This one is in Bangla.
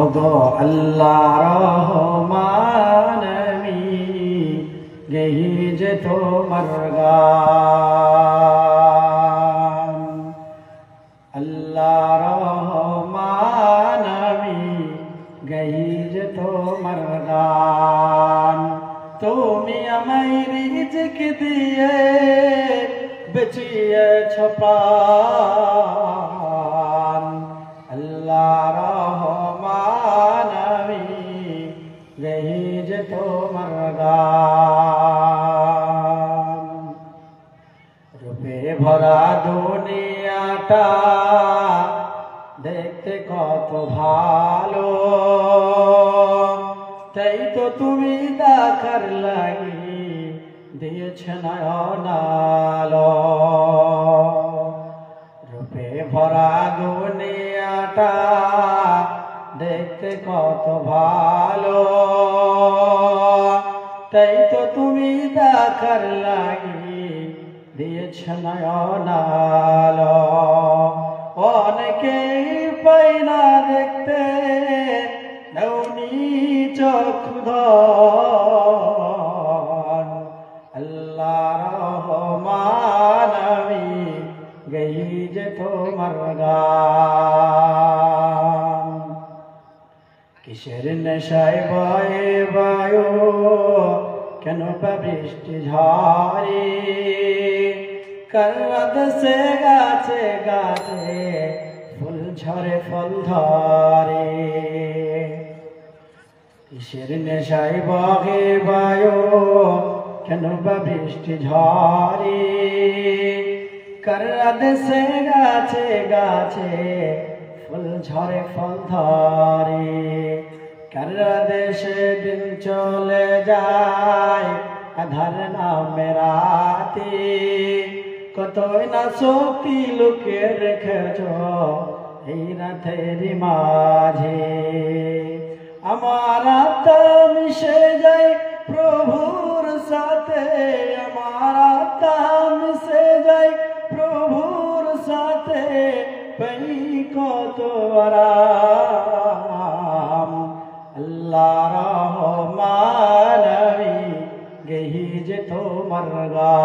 ওগো আল্লাহ রহমান আমি গেহি যে তোমার গান। আল্লাহ রহমান আমি গেহি যে তোমার গান। তুমি আমায় রিজিক দিয়ে বেচিয়েছ প্রাণ। আল্লাহ রহমান আমি গেহি যে তোমার গান। রূপে ভরা দুনিয়াটা দেখতে কত ভালো, তাই তো তুমি দেখার লাগি দিয়েছ নয়নালো। রূপে ভরা দুনিয়াটা দেখতে কত ভালো, তাই তো তুমি দেখার লাগি দিয়েছ নয়নালো। অনেকেই পাই না দেখতে, নৌনি চক্ষুধর। আল্লাহ রহমান আমি গেহি যে তোমার গান। কিসের নেশায় বয়ে বায়ু, কেন বা বৃষ্টি ঝরে, কার দেশে গাছে গাছে ফুল ঝরে ফল ধরে। কিসের নেশায় বহে বায়ু, কেন বা বৃষ্টি ঝরে, কার দেশে গাছে গাছে ফুল ঝরে ফল ধরে। কার দেশে দিন চলে যায় আধার নামে রাতে, কতই না শক্তি লুকে রেখেছ এই রাতের মাঝে। আমার আত্মা মিশে যায় প্রভুর সাথে, আমার আত্মা মিশে যায় প্রভুর সাথে, পাই কত আরাম। আল্লাহ রহমান আমি গেহি যে তোমার গান।